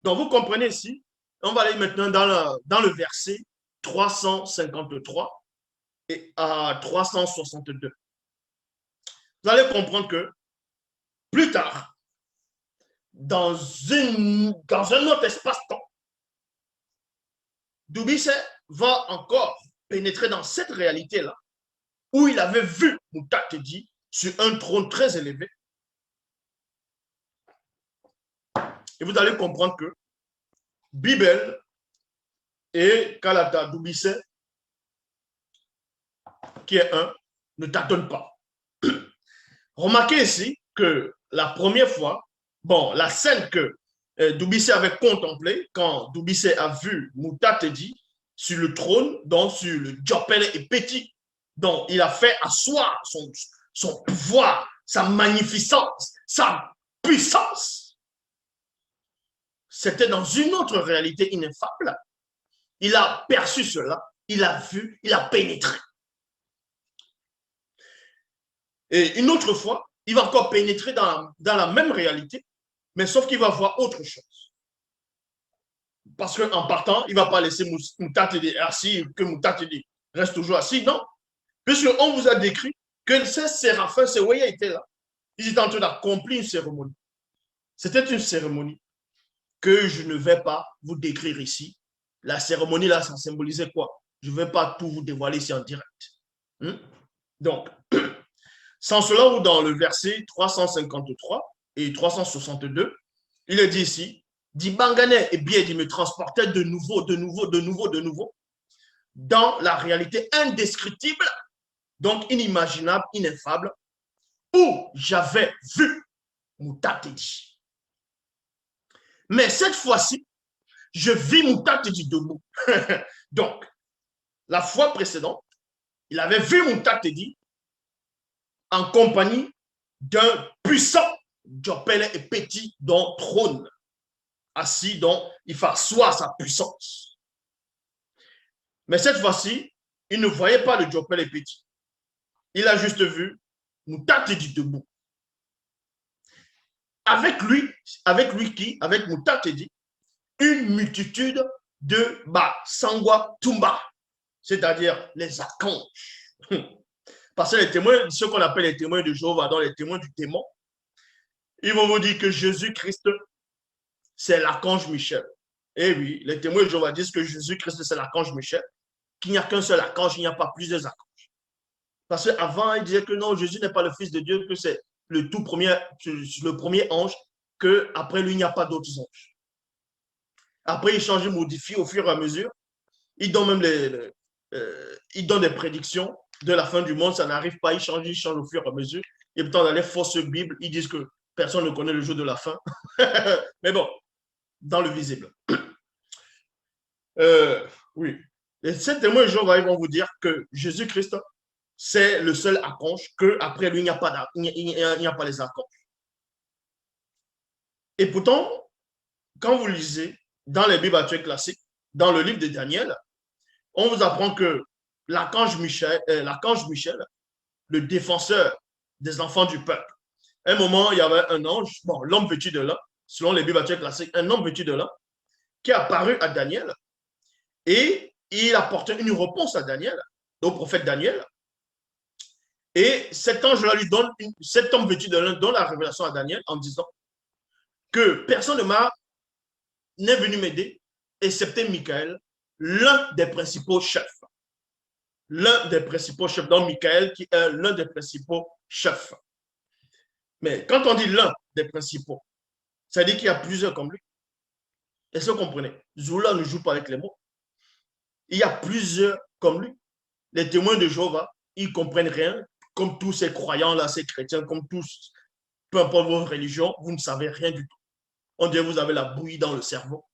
Donc, vous comprenez ici, on va aller maintenant dans le verset 353 et à 362. Vous allez comprendre que plus tard, dans un autre espace-temps, Dubicet va encore pénétrer dans cette réalité-là, où il avait vu Moutatedi sur un trône très élevé. Et vous allez comprendre que Bibel et Kalata Dubicet, qui est un, ne tâtonnent pas. Remarquez ici que la première fois, bon, la scène que Dubicet avait contemplée quand Dubicet a vu Moutatedi sur le trône, donc sur le Djopele et Petit, dont il a fait asseoir son pouvoir, sa magnificence, sa puissance. C'était dans une autre réalité ineffable. Il a perçu cela, il a vu, il a pénétré. Et une autre fois, il va encore pénétrer dans la même réalité, mais sauf qu'il va voir autre chose. Parce qu'en partant, il ne va pas laisser Moutatedi assis, que Moutatedi reste toujours assis, non. Puisqu'on vous a décrit que ces séraphins, ces Waya étaient là. Ils étaient en train d'accomplir une cérémonie. C'était une cérémonie que je ne vais pas vous décrire ici. La cérémonie, là, ça symbolisait quoi? Je ne vais pas tout vous dévoiler ici en direct. Donc, sans cela, ou dans le verset 353 et 362, il est dit ici, dit Bangané et bien il me transportait de nouveau dans la réalité indescriptible, donc inimaginable, ineffable, où j'avais vu Moutatedi. Mais cette fois-ci, je vis Moutatedi debout. Donc, la fois précédente, il avait vu Moutatedi en compagnie d'un puissant Djopele et Petit dans trône, assis dont il fait asseoir sa puissance. Mais cette fois-ci, il ne voyait pas le Djopele et Petit. Il a juste vu Moutatedi debout. Avec lui qui, avec Moutatedi, une multitude de Sangwa Tumba, c'est-à-dire les archanges. Parce que les témoins, ceux qu'on appelle les témoins de Jéhovah, dans les témoins du démon, ils vont vous dire que Jésus-Christ, c'est l'archange Michel. Et oui, les témoins de Jéhovah disent que Jésus-Christ, c'est l'archange Michel, qu'il n'y a qu'un seul archange, il n'y a pas plusieurs archanges. Parce qu'avant, ils disaient que non, Jésus n'est pas le Fils de Dieu, que c'est le premier ange, qu'après lui, il n'y a pas d'autres anges. Après, ils changent, ils modifient au fur et à mesure. Ils donnent même ils donnent des prédictions de la fin du monde, ça n'arrive pas, ils changent au fur et à mesure. Et pourtant, dans les fausses Bibles, ils disent que personne ne connaît le jour de la fin. Mais bon, dans le visible. Oui. Et ces témoins de Jéhovah, ils vont vous dire que Jésus-Christ, c'est le seul archange, qu'après lui, il n'y a pas les archanges. Et pourtant, quand vous lisez dans les Bibles actuelles classiques, dans le livre de Daniel, on vous apprend que l'archange Michel, le défenseur des enfants du peuple, à un moment, il y avait un ange, bon, l'homme vêtu de lin, selon les Bibles actuelles classiques, un homme vêtu de lin, qui est apparu à Daniel et il apportait une réponse à Daniel, au prophète Daniel. Et cet ange-là cet homme vêtu de lin donne la révélation à Daniel en disant que personne n'est venu m'aider, excepté Michael, l'un des principaux chefs. L'un des principaux chefs, donc Michael, qui est l'un des principaux chefs. Mais quand on dit l'un des principaux, ça veut dire qu'il y a plusieurs comme lui. Est-ce que vous comprenez? Zoula ne joue pas avec les mots. Il y a plusieurs comme lui. Les témoins de Jéhovah, ils ne comprennent rien, comme tous ces croyants-là, ces chrétiens, comme tous, peu importe votre religion, vous ne savez rien du tout. On dirait que vous avez la bouillie dans le cerveau.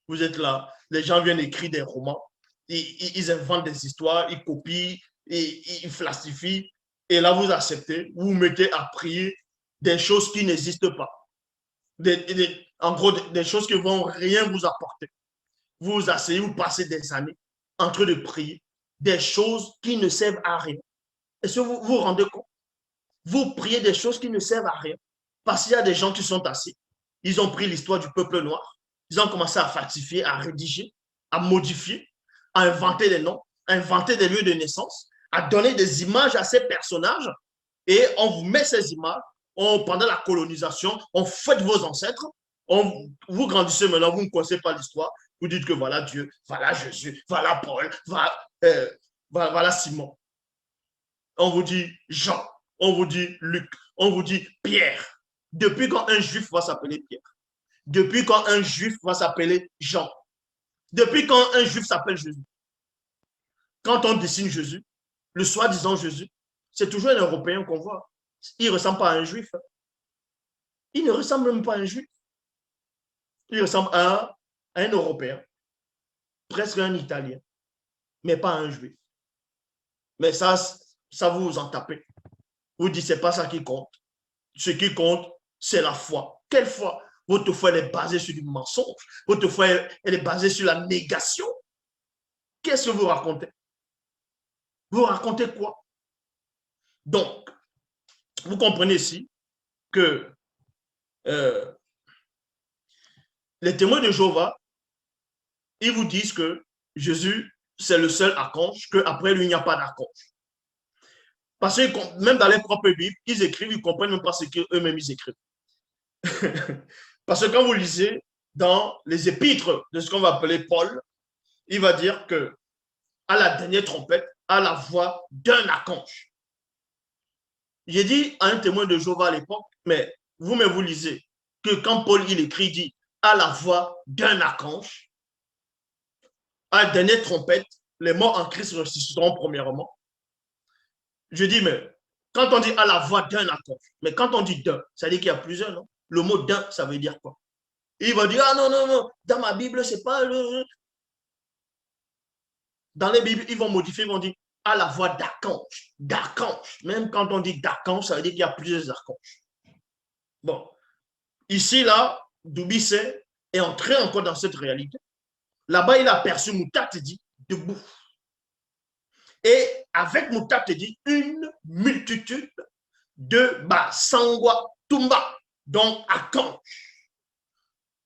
Vous êtes là, les gens viennent écrire des romans, ils inventent des histoires, ils copient, ils falsifient, et là vous acceptez, vous vous mettez à prier des choses qui n'existent pas. En gros, des choses qui ne vont rien vous apporter. Vous vous asseyez, vous passez des années en train de prier des choses qui ne servent à rien. Est-ce que vous vous rendez compte? Vous priez des choses qui ne servent à rien. Parce qu'il y a des gens qui sont assis. Ils ont pris l'histoire du peuple noir. Ils ont commencé à falsifier, à rédiger, à modifier, à inventer des noms, à inventer des lieux de naissance, à donner des images à ces personnages. Et on vous met ces images pendant la colonisation, on fête vos ancêtres, vous grandissez maintenant, vous ne connaissez pas l'histoire, vous dites que voilà Dieu, voilà Jésus, voilà Paul, voilà Simon. On vous dit Jean, on vous dit Luc, on vous dit Pierre. Depuis quand un juif va s'appeler Pierre? Depuis quand un juif va s'appeler Jean? Depuis quand un juif s'appelle Jésus? Quand on dessine Jésus, le soi-disant Jésus, c'est toujours un Européen qu'on voit. Il ne ressemble pas à un juif. Il ne ressemble même pas à un juif. Il ressemble à un Européen, presque un Italien, mais pas un juif. Mais ça vous en tapez. Vous dites, c'est pas ça qui compte. Ce qui compte, c'est la foi. Quelle foi? Votre foi, elle est basée sur du mensonge. Votre foi, elle est basée sur la négation. Qu'est-ce que vous racontez? Vous racontez quoi? Donc, vous comprenez ici que les témoins de Jéhovah, ils vous disent que Jésus, c'est le seul archange, qu'après lui, il n'y a pas d'archange. Parce que même dans les propres Bibles, ils écrivent, ils ne comprennent même pas ce qu'eux-mêmes ils écrivent. Parce que quand vous lisez dans les épîtres de ce qu'on va appeler Paul, il va dire que à la dernière trompette, à la voix d'un archange. J'ai dit à un témoin de Jéhovah à l'époque, mais vous-même vous lisez que quand Paul il écrit, il dit à la voix d'un archange, à la dernière trompette, les morts en Christ ressusciteront premièrement. Je dis, mais quand on dit à la voix d'un archange, mais quand on dit d'un, ça veut dire qu'il y a plusieurs, non? Le mot d'un, ça veut dire quoi? Et il va dire, ah non, non, non, dans ma Bible, c'est pas le. Dans les Bibles, ils vont modifier, ils vont dire à la voix d'archange. D'archange. Même quand on dit d'archange, ça veut dire qu'il y a plusieurs archanges. Bon. Ici, là, Doubicet est entré encore dans cette réalité. Là-bas, il a aperçu Moutatedi debout. Et avec Moutatedi, une multitude de Basangwa Tumba, donc archanges,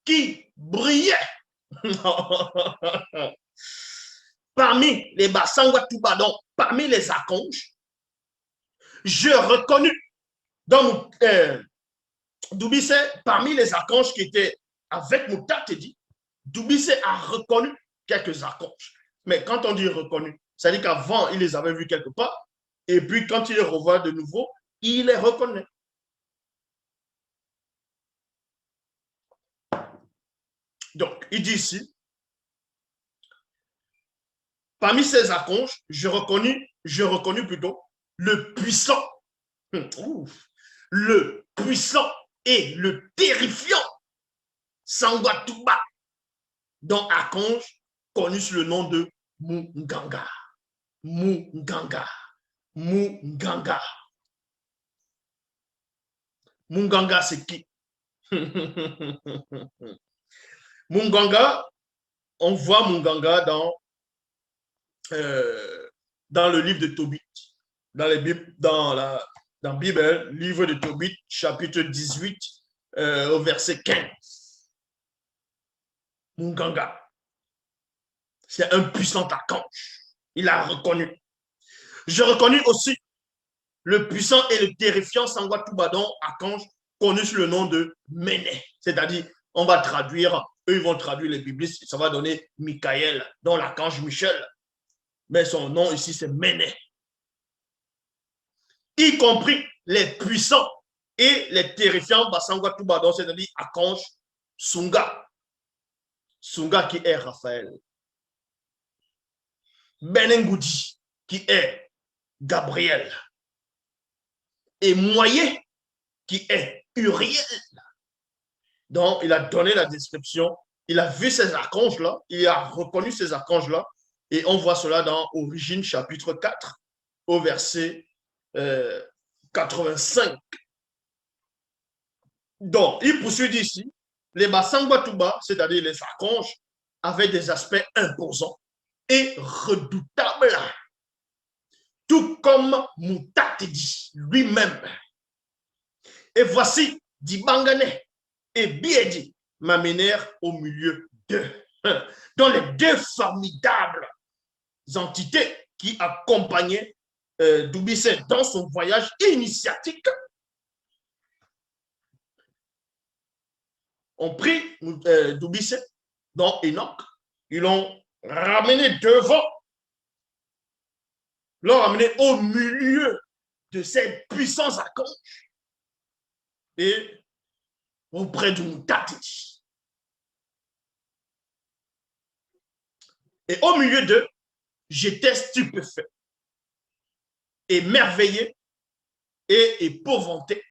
qui brillaient. Parmi les Basangwa Tumba, donc parmi les archanges, je reconnus dans Doubicet, parmi les archanges qui étaient avec Moutatedi, Doubicet a reconnu quelques archanges. Mais quand on dit reconnu, ça veut dire qu'avant, il les avait vus quelque part, et puis quand il les revoit de nouveau, il les reconnaît. Donc, il dit ici, parmi ces archanges, je reconnus plutôt le puissant, le puissant et le terrifiant Sangwatuba, dont archange connu sous le nom de Munganga. Munganga. Munganga. Munganga, c'est qui? Munganga, on voit Munganga dans le livre de Tobit, dans la Bible, livre de Tobit, chapitre 18, au verset 15. Munganga, c'est un puissant archange. Il a reconnu. Je reconnus aussi le puissant et le terrifiant Sangwatubadon, archange, connu sous le nom de Méné. C'est-à-dire, on va traduire, eux ils vont traduire les biblistes, ça va donner Michael, dont l'archange Michel. Mais son nom ici, c'est Méné. Y compris les puissants et les terrifiants Basangwatubadon, c'est-à-dire archange Sunga. Sunga qui est Raphaël. Benengudi qui est Gabriel. Et Moyer qui est Uriel. Donc, il a donné la description. Il a vu ces archanges-là. Il a reconnu ces archanges-là. Et on voit cela dans Origine, chapitre 4, au verset 85. Donc, il poursuit d'ici. Les Basangwatuba, c'est-à-dire les archanges, avaient des aspects imposants et redoutables. Tout comme Moutatedi lui-même. Et voici Dibangane et Biedi m'amenèrent au milieu d'eux. Donc les deux formidables entités qui accompagnaient Dubuisset dans son voyage initiatique ont pris Dubuisset, donc Enoch, ils l'ont ramené devant, l'ont ramené au milieu de ces puissants archanges et auprès du Moutati. Et au milieu d'eux, j'étais stupéfait, émerveillé et épouvanté